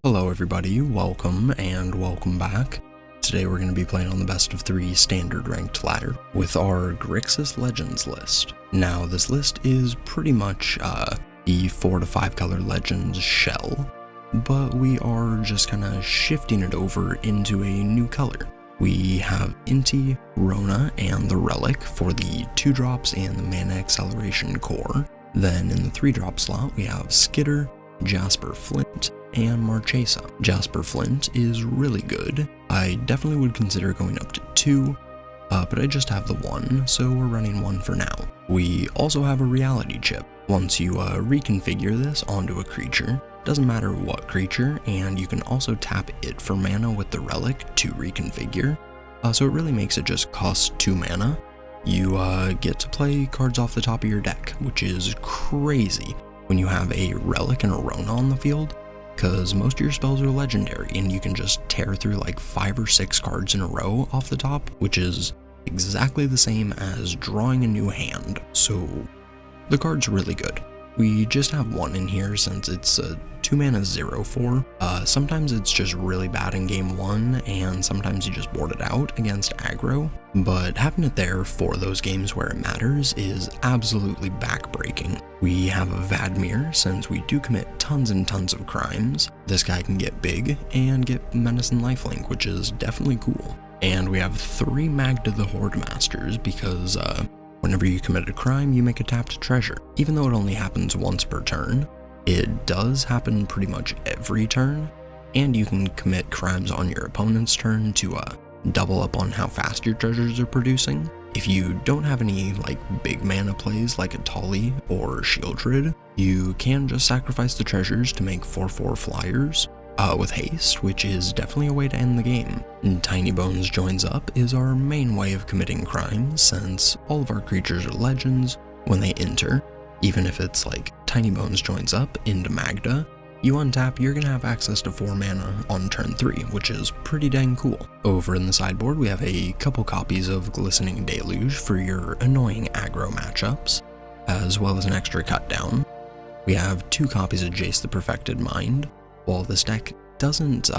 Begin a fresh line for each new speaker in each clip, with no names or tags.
Hello everybody, welcome and welcome back. Today we're going to be playing on the best of 3 standard ranked ladder with our Grixis Legends list. Now this list is pretty much the 4 to 5 color Legends shell, but we are just kind of shifting it over into a new color. We have Inti, Rona, and the Relic for the 2 drops and the Mana Acceleration core. Then in the 3 drop slot we have Skitter, Jasper Flint, and Marchesa. Jasper Flint is really good. I definitely would consider going up to 2, but I just have the 1, so we're running 1 for now. We also have a reality chip. Once you reconfigure this onto a creature, doesn't matter what creature, and you can also tap it for mana with the relic to reconfigure, so it really makes it just cost 2 mana. You get to play cards off the top of your deck, which is crazy when you have a relic and a Rona on the field, because most of your spells are legendary and you can just tear through like 5 or 6 cards in a row off the top, which is exactly the same as drawing a new hand, so the card's really good. We just have 1 in here since it's a 2 mana 0/4. Sometimes it's just really bad in game 1 and sometimes you just board it out against aggro, but having it there for those games where it matters is absolutely backbreaking. We have a Vadmir since we do commit tons and tons of crimes. This guy can get big and get Menace and Lifelink, which is definitely cool. And we have 3 Magda the Horde Masters because whenever you commit a crime, you make a tapped treasure. Even though it only happens once per turn, it does happen pretty much every turn, and you can commit crimes on your opponent's turn to double up on how fast your treasures are producing. If you don't have any like big mana plays like a Tali or Shieldred, you can just sacrifice the treasures to make 4/4 flyers with haste, which is definitely a way to end the game. And Tiny Bones Joins Up is our main way of committing crimes, since all of our creatures are legends. When they enter, even if it's like Tiny Bones Joins Up into Magda, you untap, you're gonna have access to 4 mana on turn 3, which is pretty dang cool. Over in the sideboard, we have a couple copies of Glistening Deluge for your annoying aggro matchups, as well as an extra cut down. We have 2 copies of Jace the Perfected Mind. While this deck doesn't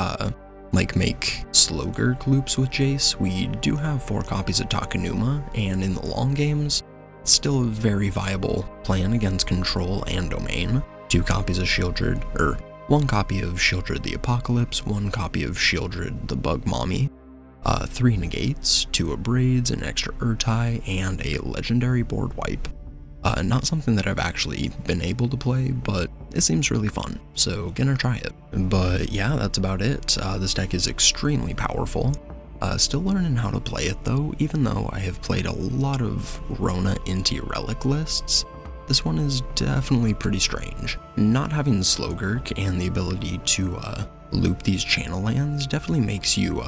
make Slogurk loops with Jace, we do have 4 copies of Takenuma, and in the long games, it's still a very viable plan against Control and Domain. 2 copies of Shieldred, or 1 copy of Shieldred the Apocalypse, 1 copy of Shieldred the Bug Mommy, 3 Negates, 2 Abrades, an extra Urtai, and a legendary board wipe. Not something that I've actually been able to play, but it seems really fun, so gonna try it. But yeah, that's about it. This deck is extremely powerful. Still learning how to play it though, even though I have played a lot of Rona Inti Relic lists. This one is definitely pretty strange. Not having Slogurk and the ability to loop these channel lands definitely makes you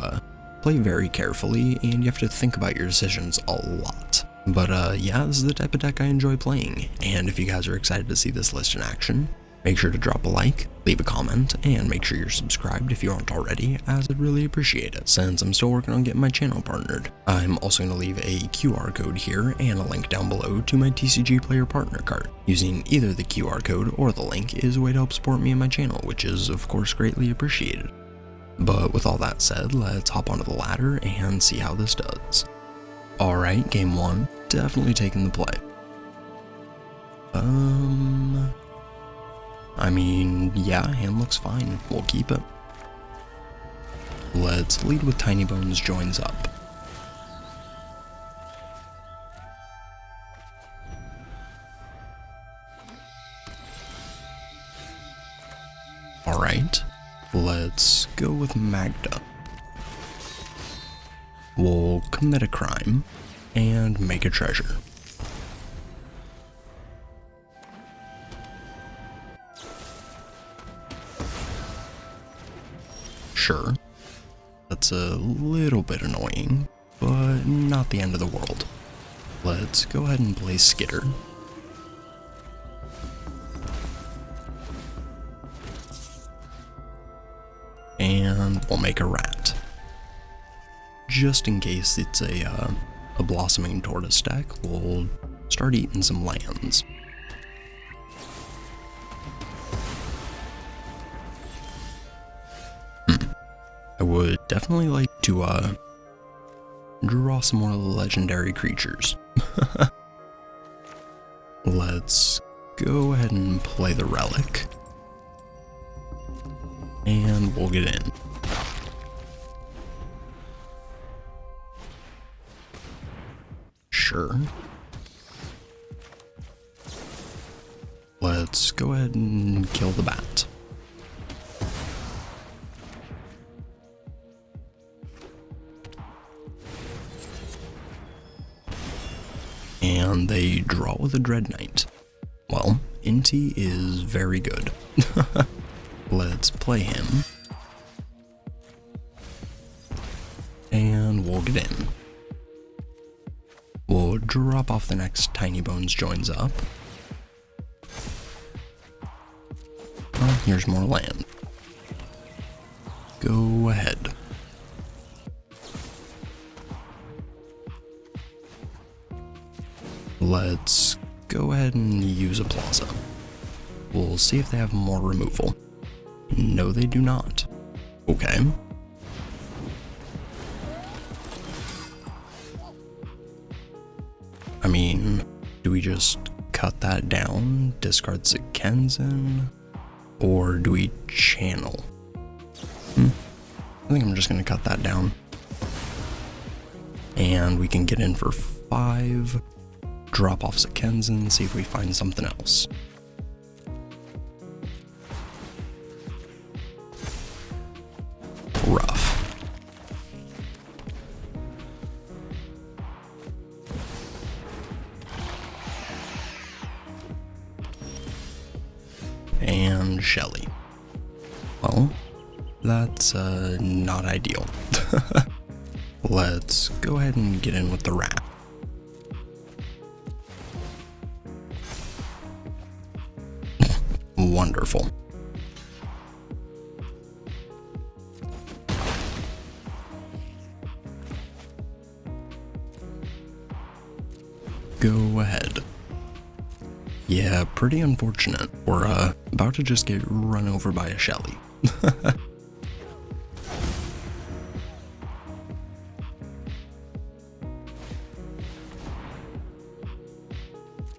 play very carefully, and you have to think about your decisions a lot. But yeah, this is the type of deck I enjoy playing, and if you guys are excited to see this list in action, make sure to drop a like, leave a comment, and make sure you're subscribed if you aren't already, as I'd really appreciate it, since I'm still working on getting my channel partnered. I'm also going to leave a QR code here and a link down below to my TCG Player Partner card. Using either the QR code or the link is a way to help support me and my channel, which is of course greatly appreciated. But with all that said, let's hop onto the ladder and see how this does. Alright, game 1, definitely taking the play. I mean, yeah, hand looks fine, we'll keep it. Let's lead with Tiny Bones Joins Up. Alright, let's go with Magda. We'll commit a crime and make a treasure. Sure, that's a little bit annoying, but not the end of the world. Let's go ahead and play Skitter. And we'll make a rat. Just in case it's a Blossoming Tortoise deck, we'll start eating some lands. would definitely like to draw some more legendary creatures. Let's go ahead and play the relic. And we'll get in. Sure. Let's go ahead and kill the bat. And they draw with a Dread Knight. Well, Inti is very good. Let's play him. And we'll get in. We'll drop off the next Tiny Bones joins up. Oh, here's more land. Go ahead. Let's go ahead and use a plaza. We'll see if they have more removal. No, they do not. Okay. I mean, do we just cut that down, discard Sikenzen, or do we channel? I think I'm just gonna cut that down. And we can get in for 5, drop off Sikenzen, see if we find something else. Rough. And Shelly. Well, that's not ideal. Let's go ahead and get in with the rat. Wonderful. Go ahead. Yeah, pretty unfortunate. We're about to just get run over by a Shelly.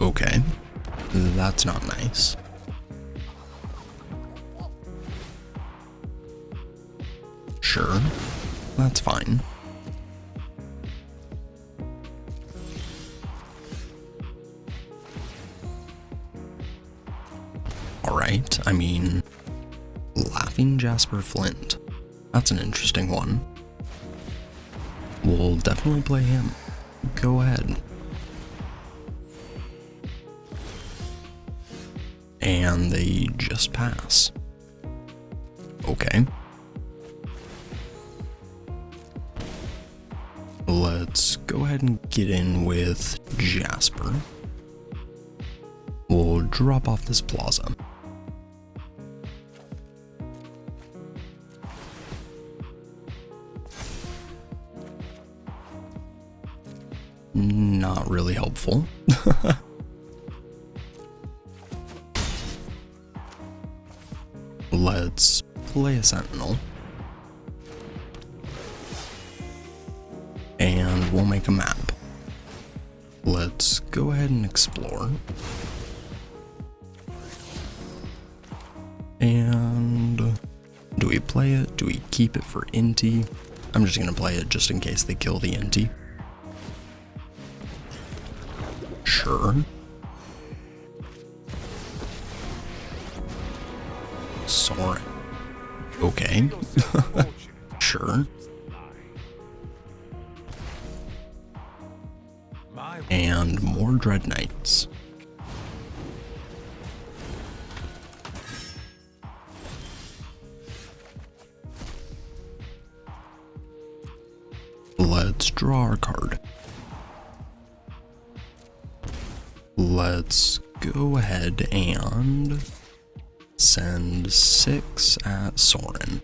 Okay, that's not nice. Sure, that's fine. Alright, I mean, Laughing Jasper Flint. That's an interesting one. We'll definitely play him. Go ahead. And they just pass. Okay. Let's go ahead and get in with Jasper. We'll drop off this plaza. Not really helpful. Let's play a Sentinel. And we'll make a map. Let's go ahead and explore. And do we play it? Do we keep it for Inti? I'm just gonna play it just in case they kill the Inti. Sure. Soren. Okay. Sure. And more Dread Knights. Let's draw our card. Let's go ahead and send 6 at Soren.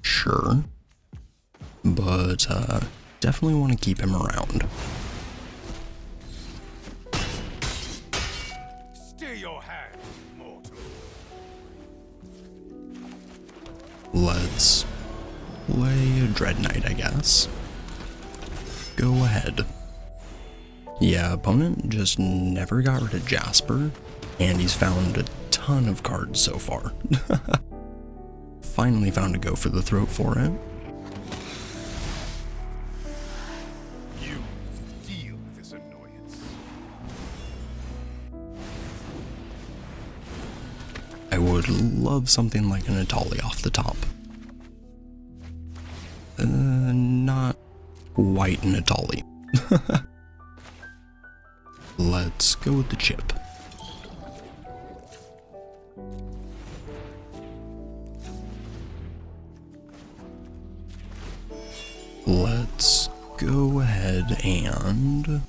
Sure, but definitely want to keep him around. Let's play a Dread Knight, I guess. Go ahead. Yeah, opponent just never got rid of Jasper, and he's found a ton of cards so far. Finally found a go for the throat for it.
You deal with this annoyance.
I would love something like an Atali off the top. Not quite an Atali. Let's go with the chip. Let's go ahead and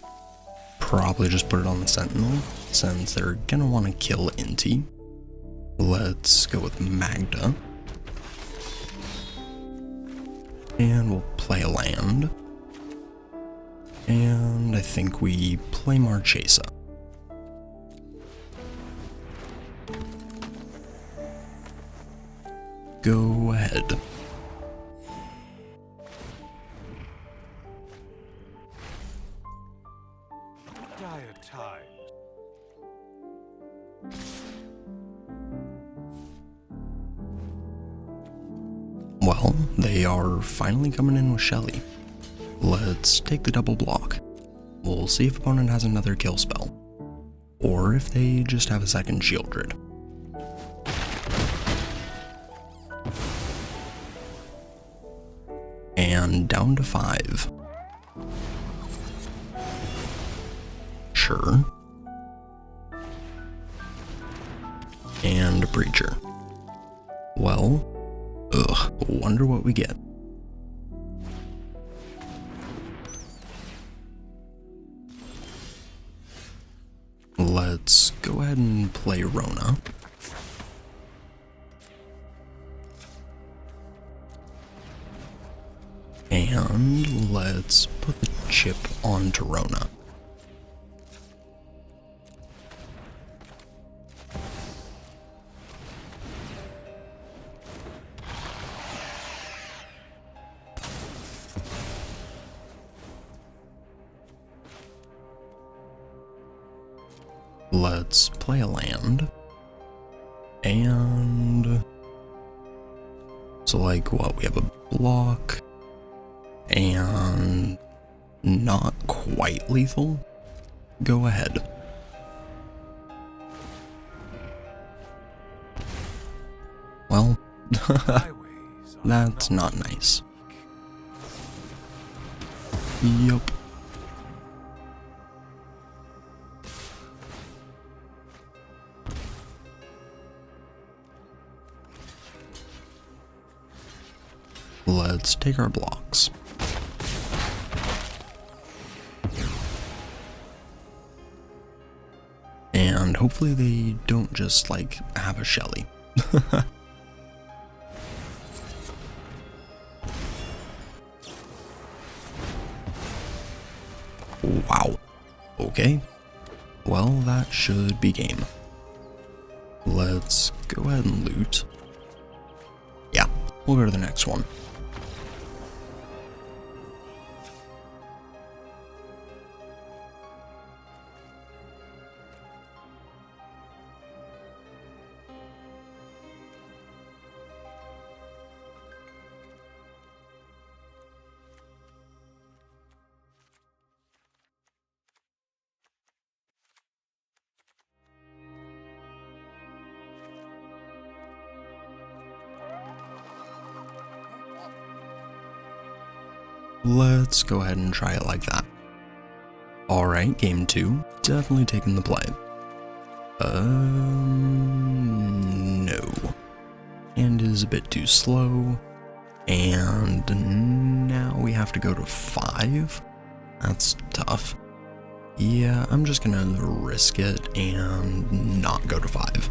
probably just put it on the Sentinel, since they're gonna want to kill Inti. Let's go with Magda. And we'll play a land. And I think we play Marchesa. Go ahead.
Dire times.
Well, they are finally coming in with Shelly. Let's take the double block. We'll see if opponent has another kill spell, or if they just have a second Shieldred. And down to 5. Sure. And a Breacher. Well, wonder what we get. Let's go ahead and play Rona. And let's put the chip onto Rona. Let's play a land. And so like what, we have a block and not quite lethal. Go ahead. Well, that's not nice. Yup. Let's take our blocks. And hopefully they don't just like have a Shelly. Wow. Okay. Well, that should be game. Let's go ahead and loot. Yeah, we'll go to the next one. Let's go ahead and try it like that. Alright, game 2. Definitely taking the play. No. And is a bit too slow. And now we have to go to 5. That's tough. Yeah, I'm just gonna risk it and not go to 5.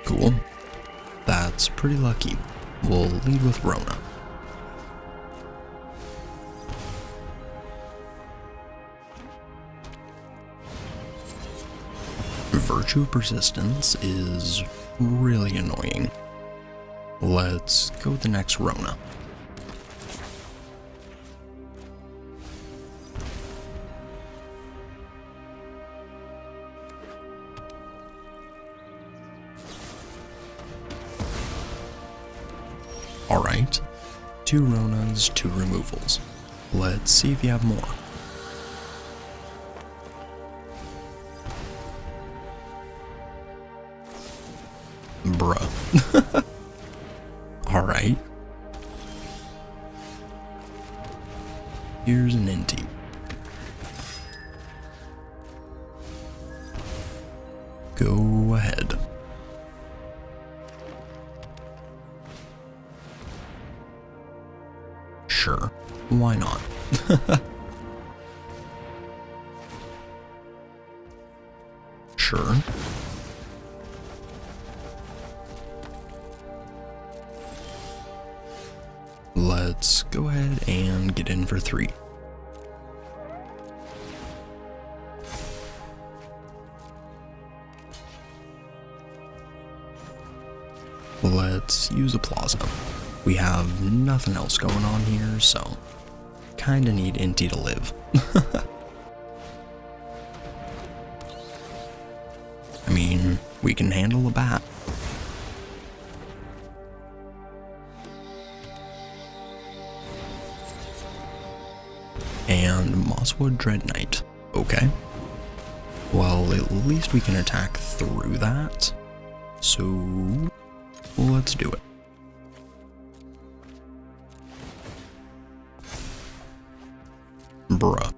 Cool. That's pretty lucky. We'll lead with Rona. Virtue Persistence is really annoying. Let's go with the next Rona. Alright, 2 Ronas, 2 removals. Let's see if you have more. Bruh. Alright. Here's an Inti. Go ahead. Sure, why not? Sure. Let's go ahead and get in for 3. Let's use a Plaza. We have nothing else going on here, so kinda need Inti to live. I mean, we can handle a bat. And Mosswood Dread Knight. Okay. Well, at least we can attack through that. So, let's do it. Bruh.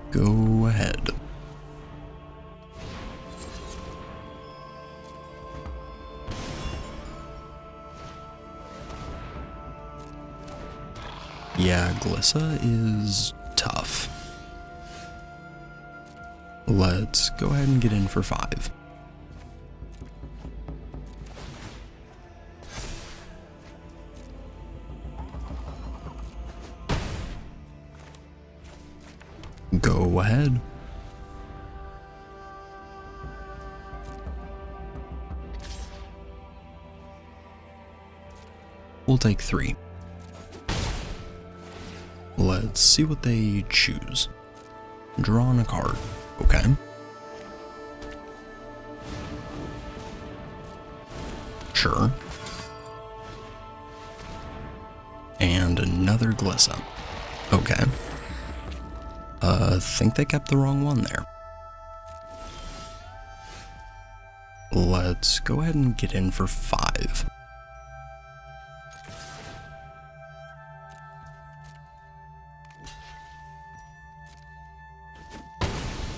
Go ahead. Yeah, Glissa is tough. Let's go ahead and get in for 5. Go ahead. We'll take 3. Let's see what they choose. Drawing a card. Okay. Sure. And another Glissa. Okay. Think they kept the wrong one there. Let's go ahead and get in for 5.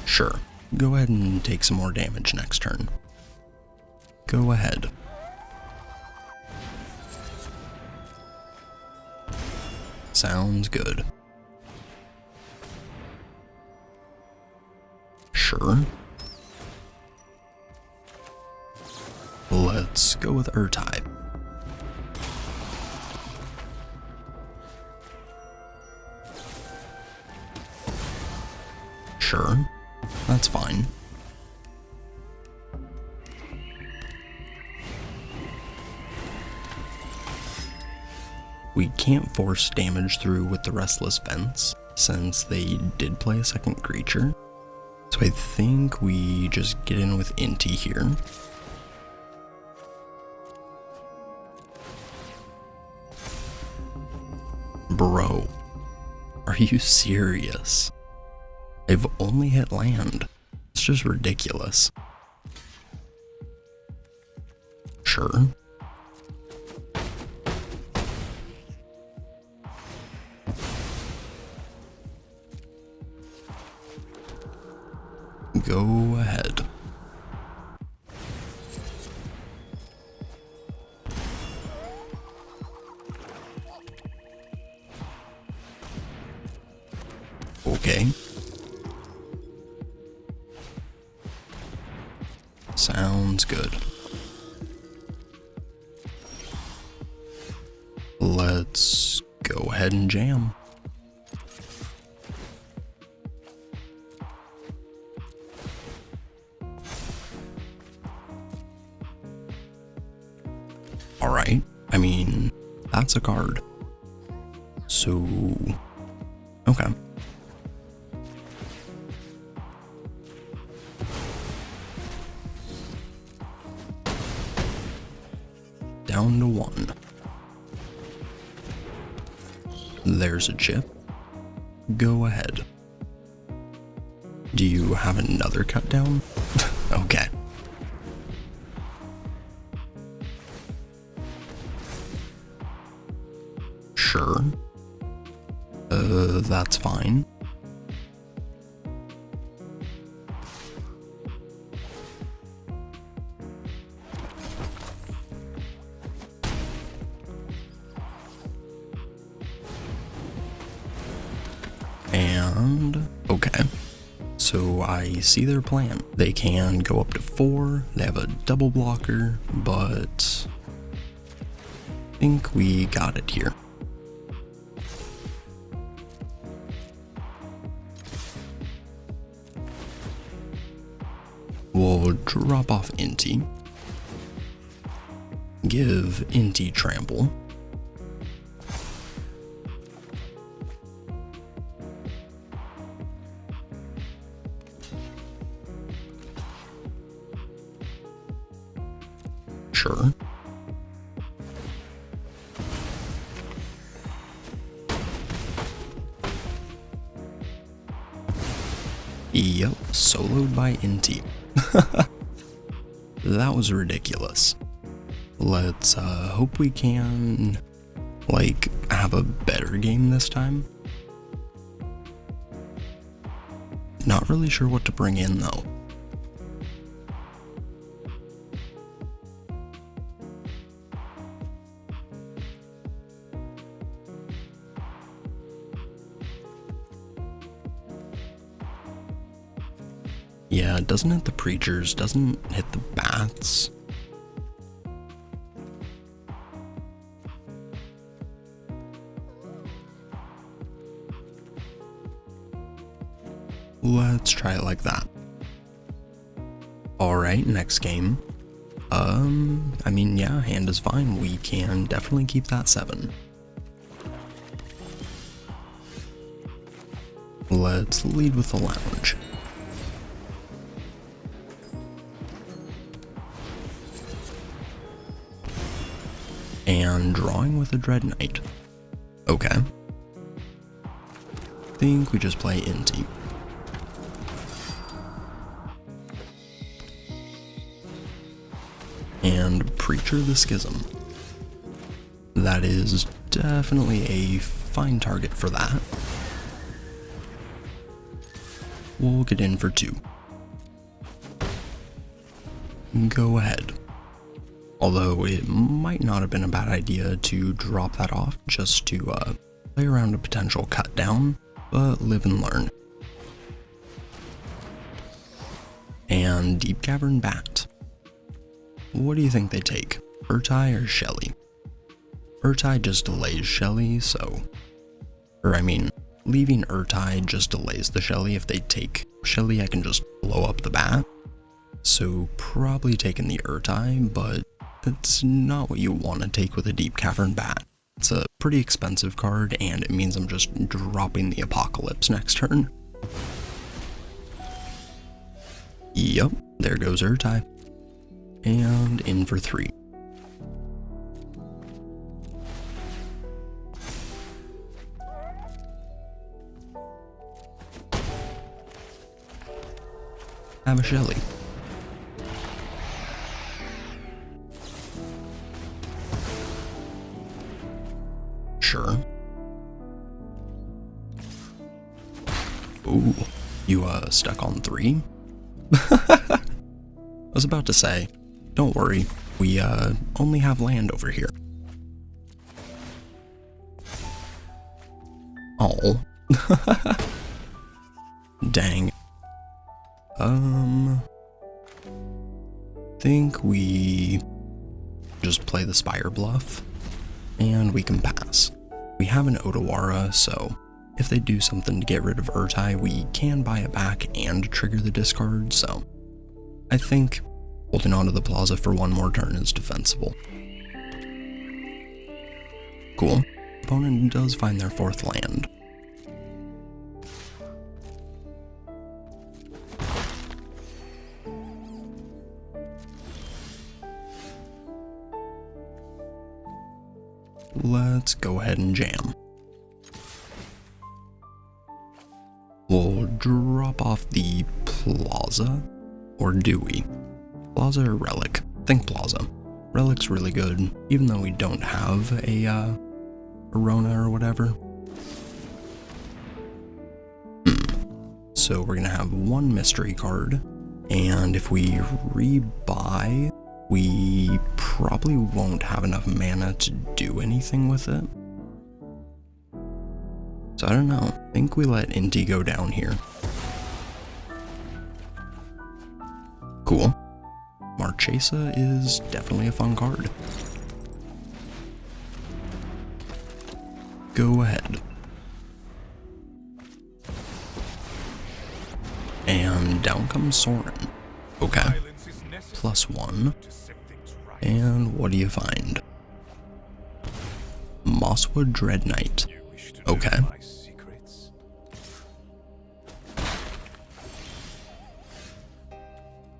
Sure. Go ahead and take some more damage next turn. Go ahead. Sounds good. Sure. Let's go with Urtai. Sure. That's fine. We can't force damage through with the Restless Fence, since they did play a second creature. So I think we just get in with Inti here. Bro, are you serious? I've only hit land. It's just ridiculous. Sure. Go ahead. Okay. Sounds good. Let's go ahead and jam. Alright, I mean, that's a card. So, okay. Down to 1. There's a chip. Go ahead. Do you have another cut down? Okay. Sure. That's fine. And, okay. So I see their plan. They can go up to 4, they have a double blocker, but I think we got it here. We'll drop off Inti. Give Inti trample. Sure. Yep, soloed by Inti. That was ridiculous. Let's hope we can, like, have a better game this time. Not really sure what to bring in though. Yeah, it doesn't hit the preachers, doesn't hit the bats. Let's try it like that. Alright, next game. I mean, yeah, hand is fine. We can definitely keep that 7. Let's lead with the lounge. And drawing with a Dread Knight. Okay. Think we just play Inti. And Preacher the Schism. That is definitely a fine target for that. We'll get in for 2. Go ahead. Although it might not have been a bad idea to drop that off just to play around a potential cut down, but live and learn. And Deep Cavern Bat. What do you think they take? Urtai or Shelly? Urtai just delays Shelly, so... Or I mean, leaving Urtai just delays the Shelly. If they take Shelly, I can just blow up the bat. So probably taking the Urtai, but it's not what you want to take with a Deep Cavern Bat. It's a pretty expensive card, and it means I'm just dropping the Apocalypse next turn. Yup, there goes Urtai. And in for 3. Have a Shelly. Sure. Ooh, you stuck on 3? I was about to say, don't worry, we only have land over here. Oh. Dang. Think we just play the Spire Bluff and we can pass. We have an Otawara, so if they do something to get rid of Urtai, we can buy it back and trigger the discard, so I think holding onto the Plaza for one more turn is defensible. Cool. Opponent does find their 4th land. Let's go ahead and jam. We'll drop off the Plaza, or do we? Plaza or Relic? I think Plaza. Relic's really good, even though we don't have a Arona or whatever. So we're gonna have one mystery card, and if we rebuy, we probably won't have enough mana to do anything with it. So I don't know, I think we let Inti go down here. Cool. Marchesa is definitely a fun card. Go ahead. And down comes Sorin. Okay. +1. And what do you find? Mosswood Dread Knight. Okay.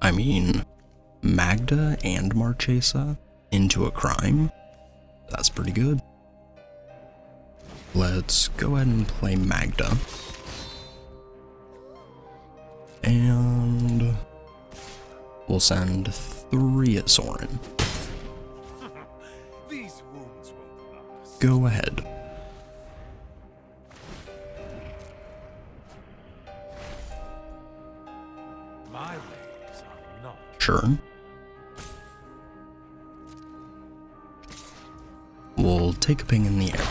I mean, Magda and Marchesa into a crime? That's pretty good. Let's go ahead and play Magda. And we'll send 3 at Sorin. Go ahead. Sure. We'll take a ping in the air.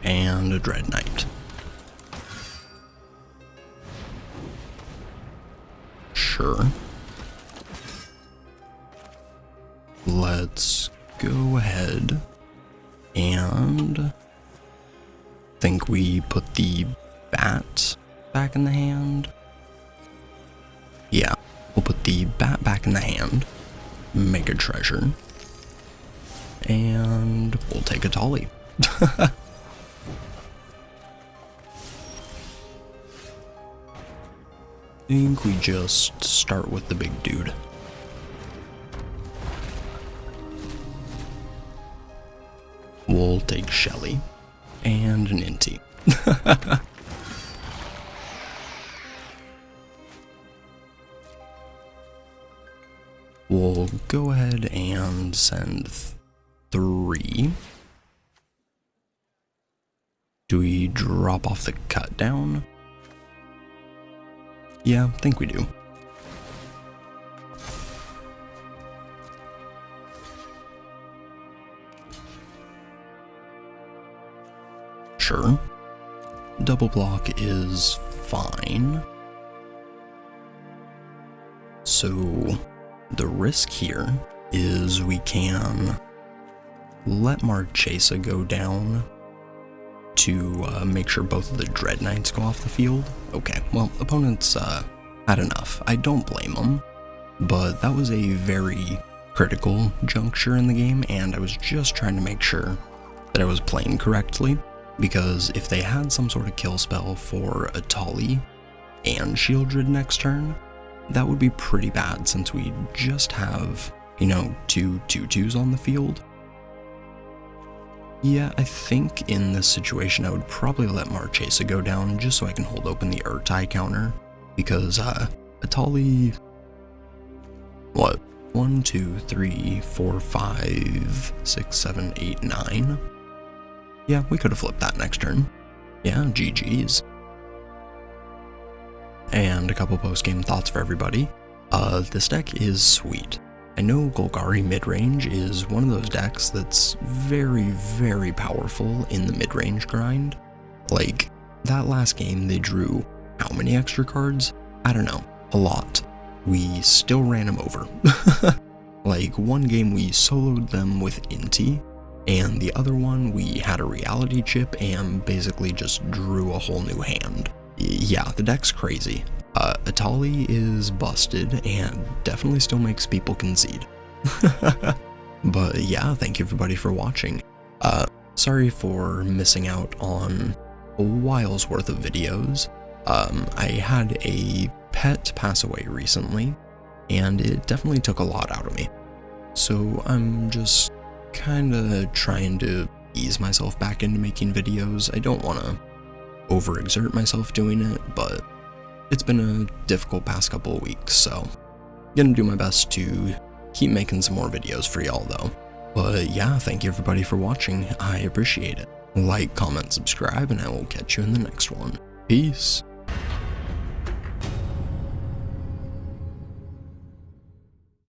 And a Dread Knight. Sure. Let's go ahead and think we put the bat back in the hand. Yeah, we'll put the bat back in the hand, make a treasure, and we'll take a Tolly. I think we just start with the big dude. We'll take Shelly and an Inti. We'll go ahead and send 3. Do we drop off the cut down? Yeah, I think we do. Sure. Double block is fine. So the risk here is we can let Marchesa go down to make sure both of the Dread Knights go off the field. Okay, well, opponents had enough. I don't blame them, but that was a very critical juncture in the game, and I was just trying to make sure that I was playing correctly, because if they had some sort of kill spell for a Tolly and Shieldred next turn, that would be pretty bad since we just have, you know, 2 2/2s on the field. Yeah, I think in this situation I would probably let Marchesa go down just so I can hold open the Urtai counter, because Atali, what, 1 2 3 4 5 6 7 8 9. Yeah, we could have flipped that next turn. Yeah, GG's. And a couple post-game thoughts for everybody. This deck is sweet. I know Golgari Midrange is one of those decks that's very, very powerful in the mid-range grind. Like, that last game they drew how many extra cards? I don't know, a lot. We still ran him over. Like, one game we soloed them with Inti, and the other one we had a reality chip and basically just drew a whole new hand. Yeah, the deck's crazy. Atali is busted and definitely still makes people concede. But yeah, thank you everybody for watching. Sorry for missing out on a while's worth of videos. I had a pet pass away recently, and it definitely took a lot out of me. So I'm just kinda trying to ease myself back into making videos. I don't want to overexert myself doing it, but it's been a difficult past couple of weeks, so I'm gonna do my best to keep making some more videos for y'all though. But yeah, thank you everybody for watching. I appreciate it. Like, comment, subscribe, and I will catch you in the next one. Peace.